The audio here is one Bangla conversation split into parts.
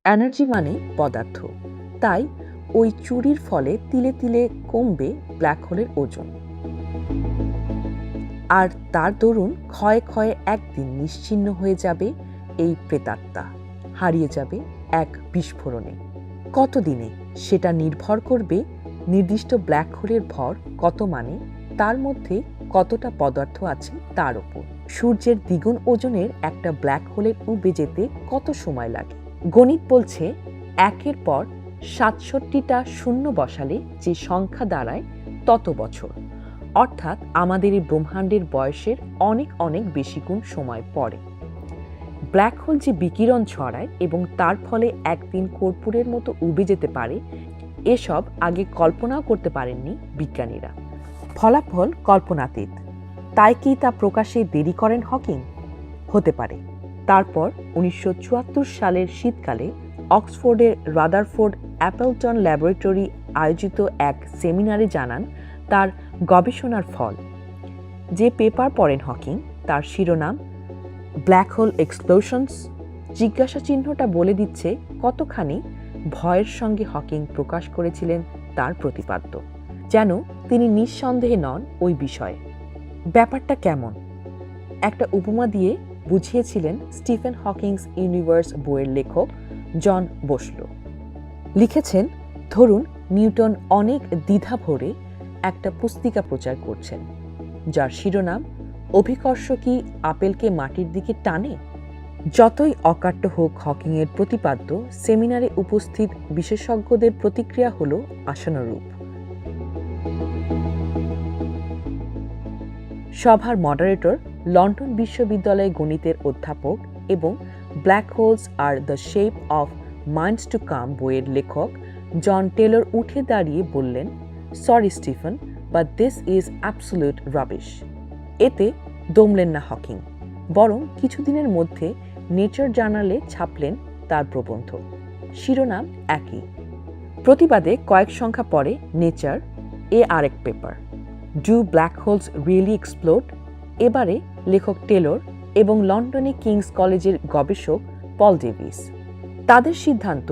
এনার্জি মানে পদার্থ, তাই ওই চুরির ফলে তিলে তিলে কমবে ব্ল্যাক হোলের ওজন। আর তার দরুন ক্ষয়ে ক্ষয়ে একদিন নিশ্চিহ্ন হয়ে যাবে এই প্রেতাত্মা, হারিয়ে যাবে এক বিস্ফোরণে। কতদিনে সেটা নির্ভর করবে নির্দিষ্ট ব্ল্যাক হোলের ভর কত, মানে তার মধ্যে কতটা পদার্থ আছে তার ওপর। সূর্যের দ্বিগুণ ওজনের একটা ব্ল্যাক হোলের উবে যেতে কত সময় লাগে? গণিত বলছে একের পর ৬৭টা শূন্য বসালে যে সংখ্যা দাঁড়ায় তত বছর, অর্থাৎ আমাদের এই ব্রহ্মাণ্ডের বয়সের অনেক অনেক বেশি গুণ সময় পরে। ব্ল্যাক হোল যে বিকিরণ ছড়ায় এবং তার ফলে একদিন কর্পূরের মতো উবে যেতে পারে, এসব আগে কল্পনাও করতে পারেননি বিজ্ঞানীরা। ফলাফল কল্পনাতীত। তাই কি তা প্রকাশে দেরি করেন হকিং? হতে পারে। তারপর ১৯৭৪ সালের শীতকালে অক্সফোর্ডের রাদারফোর্ড অ্যাপলটন ল্যাবরেটরি আয়োজিত এক সেমিনারে জানান তার গবেষণার ফল। যে পেপার পড়েন হকিং, তার শিরোনাম ব্ল্যাক হোল এক্সপ্লোশনস। জিজ্ঞাসা চিহ্নটা বলে দিচ্ছে কতখানি ভয়ের সঙ্গে হকিং প্রকাশ করেছিলেন তার প্রতিপাদ্য, যেন তিনি নিঃসন্দেহে নন ওই বিষয়ে। ব্যাপারটা কেমন? একটা উপমা দিয়ে বুঝিয়েছিলেন স্টিফেন হকিংস ইউনিভার্স বইয়ের লেখক জন বসলো। লিখেছেন, ধরুন নিউটন অনেক দ্বিধা ভরে একটা পুস্তিকা প্রচার করছেন, যার শিরোনাম অভিকর্ষ কি আপেলকে মাটির দিকে টানে? যতই অকাট্য হোক হকিংয়ের প্রতিপাদ্য, সেমিনারে উপস্থিত বিশেষজ্ঞদের প্রতিক্রিয়া হলো আশানুরূপ। সভার মডারেটর, লন্ডন বিশ্ববিদ্যালয়ে গণিতের অধ্যাপক এবং ব্ল্যাক হোলস আর the shape of minds to come বইয়ের লেখক জন টেলর উঠে দাঁড়িয়ে বললেন, sorry Stephen, but this is absolute rubbish. এতে দমলেন না হকিং, বরং কিছুদিনের মধ্যে নেচার জার্নালে ছাপলেন তার প্রবন্ধ। শিরোনাম একই। প্রতিবাদে কয়েক সংখ্যা পরে নেচার আরেক paper, do black holes really explode? এবারে লেখক টেলর এবং লন্ডনে কিংস কলেজের গবেষক পল ডেভিস। তাদের সিদ্ধান্ত,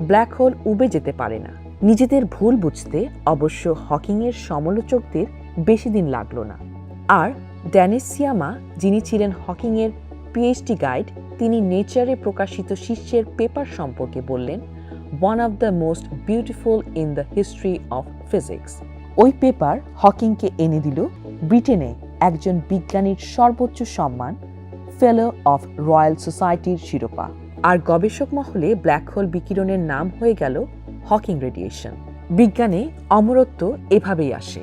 ব্ল্যাক হোল উবে যেতে পারে না। নিজেদের ভুল বুঝতে অবশ্য হকিংয়ের সমালোচকদের বেশি দিন লাগলো না। আর ড্যানিস সিয়ামা, যিনি ছিলেন হকিংয়ের পিএইচডি গাইড, তিনি নেচারে প্রকাশিত শিষ্যের পেপার সম্পর্কে বললেন, one of the most beautiful in the history of physics. ওই পেপার হকিংকে এনে দিল ব্রিটেনে একজন বিজ্ঞানীর সর্বোচ্চ সম্মান, ফেলো অফ রয়্যাল সোসাইটির শিরোপা। আর গবেষক মহলে ব্ল্যাক হোল বিকিরণের নাম হয়ে গেল হকিং রেডিয়েশন। বিজ্ঞানে অমরত্ব এভাবেই আসে।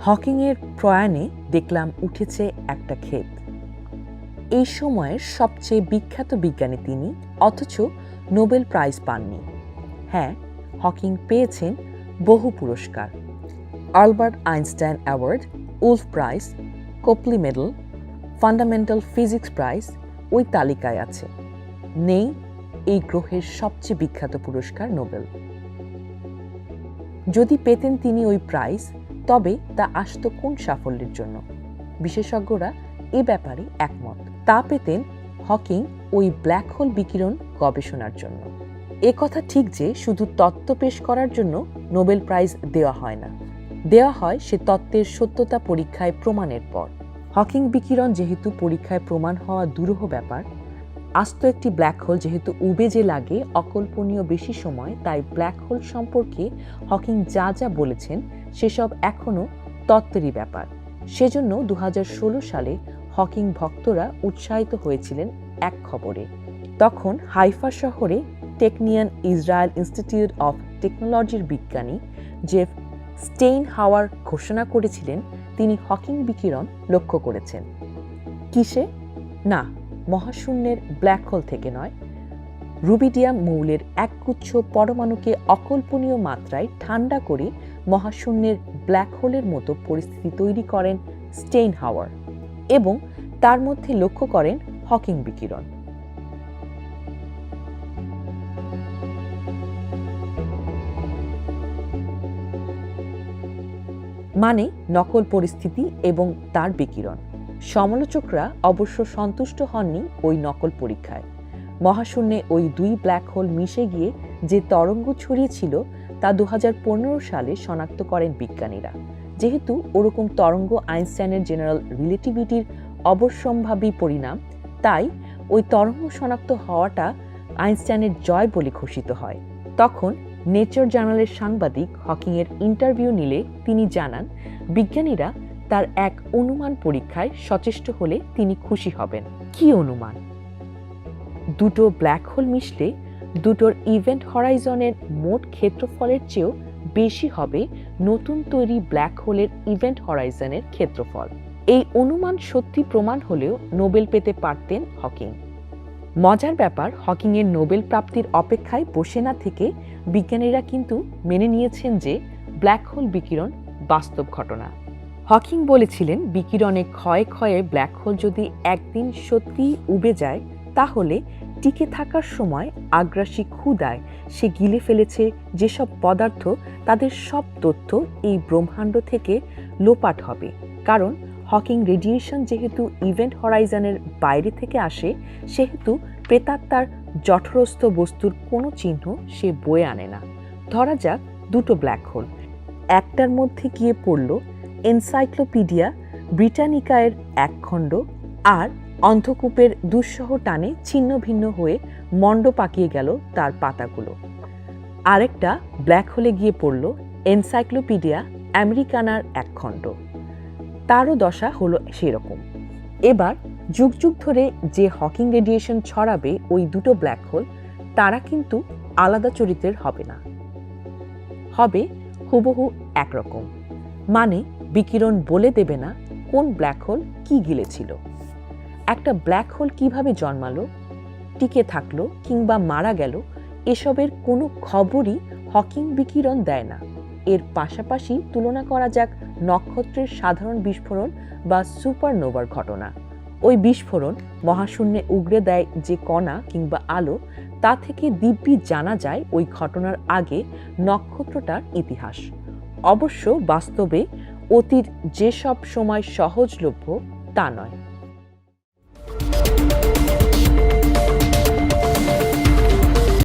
হকিংয়ের প্রয়াণে দেখলাম উঠেছে একটা ক্ষেত। এই সময়ের সবচেয়ে বিখ্যাত বিজ্ঞানী তিনি, অথচ নোবেল প্রাইজ পাননি। হ্যাঁ, হকিং পেয়েছেন বহু পুরস্কার, Albert Einstein award, Wolf prize, Copley medal, fundamental physics prize ওই তালিকায় আছে। নেই এই গ্রহের সবচেয়ে বিখ্যাত পুরস্কার নোবেল। যদি পেতেন তিনি ওই প্রাইজ, তবে তা আসত কোন সাফল্যের জন্য? বিশেষজ্ঞরা এ ব্যাপারে একমত। তা পেতেন হকিং ওই ব্ল্যাক হোল বিকিরণ গবেষণার জন্য। এ কথা ঠিক যে শুধু তত্ত্ব পেশ করার জন্য নোবেল প্রাইজ দেওয়া হয় না, দেওয়া হয় সে তত্ত্বের সত্যতা পরীক্ষায় প্রমাণের পর। হকিং বিকিরণ যেহেতু পরীক্ষায় প্রমাণ হওয়া দুরূহ ব্যাপার, আস্ত একটি ব্ল্যাক হোল যেহেতু উবে যে লাগে অকল্পনীয় বেশি সময়, তাই ব্ল্যাক হোল সম্পর্কে হকিং যা যা বলেছেন সেসব এখনও তত্ত্বেরই ব্যাপার। সেজন্য ২০১৬ সালে হকিং ভক্তরা উৎসাহিত হয়েছিলেন এক খবরে। তখন হাইফা শহরে টেকনিয়ান ইসরায়েল ইনস্টিটিউট অফ টেকনোলজির বিজ্ঞানী জেফ স্টেইনহাওয়ার ঘোষণা করেছিলেন তিনি হকিং বিকিরণ লক্ষ্য করেছেন। কিসে? না, মহাশূন্যের ব্ল্যাক হোল থেকে নয়, রুবিডিয়াম মৌলের একগুচ্ছ পরমাণুকে অকল্পনীয় মাত্রায় ঠান্ডা করে মহাশূন্যের ব্ল্যাক হোলের মতো পরিস্থিতি তৈরি করেন স্টেইনহাওয়ার এবং তার মধ্যে লক্ষ্য করেন হকিং বিকিরণ। মানে নকল পরিস্থিতি এবং তার বিকিরণ। সমালোচকরা অবশ্য সন্তুষ্ট হননি ওই নকল পরীক্ষায়। মহাশূন্যে ওই দুই ব্ল্যাক হোল মিশে গিয়ে যে তরঙ্গ ছড়িয়েছিল তা 2015 সালে শনাক্ত করেন বিজ্ঞানীরা। যেহেতু ওরকম তরঙ্গ আইনস্টাইনের জেনারেল রিলেটিভিটির অবশ্যম্ভাবী পরিণাম, তাই ওই তরঙ্গ শনাক্ত হওয়াটা আইনস্টাইনের জয় বলে ঘোষিত হয়। তখন নেচার জার্নালের সাংবাদিক হকিংয়ের ইন্টারভিউ নিলে তিনি জানান, বিজ্ঞানীরা তার এক অনুমান পরীক্ষায় সচেষ্ট হলে তিনি খুশি হবেন। কি অনুমান? দুটো ব্ল্যাক হোল মিশলে দুটোর ইভেন্ট হরাইজনের মোট ক্ষেত্রফলের চেয়েও বেশি হবে নতুন তৈরি ব্ল্যাক হোলের ইভেন্ট হরাইজনের ক্ষেত্রফল। এই অনুমান সত্যি প্রমাণ হলেও নোবেল পেতে পারতেন হকিং। মজার ব্যাপার, হকিংয়ের নোবেল প্রাপ্তির অপেক্ষায় বসে না থেকে বিজ্ঞানীরা কিন্তু মেনে নিয়েছেন যে ব্ল্যাক হোল বিকিরণ বাস্তব ঘটনা। হকিং বলেছিলেন, বিকিরণে ক্ষয়ে ক্ষয়ে ব্ল্যাক হোল যদি একদিন সত্যিই উবে যায়, তাহলে টিকে থাকার সময় আগ্রাসী ক্ষুধায় সে গিলে ফেলেছে যেসব পদার্থ, তাদের সব তথ্য এই ব্রহ্মাণ্ড থেকে লোপাট হবে। কারণ হকিং রেডিয়েশন যেহেতু ইভেন্ট হরাইজনের বাইরে থেকে আসে, সেহেতু প্রেতাত্মার জঠরস্থ বস্তুর কোনো চিহ্ন সে বয়ে আনে না। ধরা যাক দুটো ব্ল্যাক হোল, একটার মধ্যে গিয়ে পড়ল এনসাইক্লোপিডিয়া ব্রিটানিকায়ের এক খণ্ড, আর অন্ধকূপের দুঃসহ টানে ছিন্ন ভিন্ন হয়ে মণ্ড পাকিয়ে গেল তার পাতাগুলো। আরেকটা ব্ল্যাক হোলে গিয়ে পড়ল এনসাইক্লোপিডিয়া আমেরিকানার এক খণ্ড, তারও দশা হলো সেরকম। এবার যুগ যুগ ধরে যে হকিং রেডিয়েশন ছড়াবে ওই দুটো ব্ল্যাক হোল, তারা কিন্তু আলাদা চরিত্রের হবে না, হবে হুবহু একরকম। মানে বিকিরণ বলে দেবে না কোন ব্ল্যাক হোল কি গিলেছিল। একটা ব্ল্যাক হোল কিভাবে জন্মালো, টিকে থাকলো কিংবা মারা গেল, এসবের কোনো খবরই হকিং বিকিরণ দেয় না। এর পাশাপাশি তুলনা করা যাক নক্ষত্রের সাধারণ বিস্ফোরণ বা সুপারনোভার ঘটনা। ওই বিস্ফোরণ মহাশূন্যে উগরে দেয় যে কণা কিংবা আলো, তা থেকে দিব্যি জানা যায় ওই ঘটনার আগে নক্ষত্রটার ইতিহাস। অবশ্য বাস্তবে অতীত যেসব সময় সহজলভ্য তা নয়।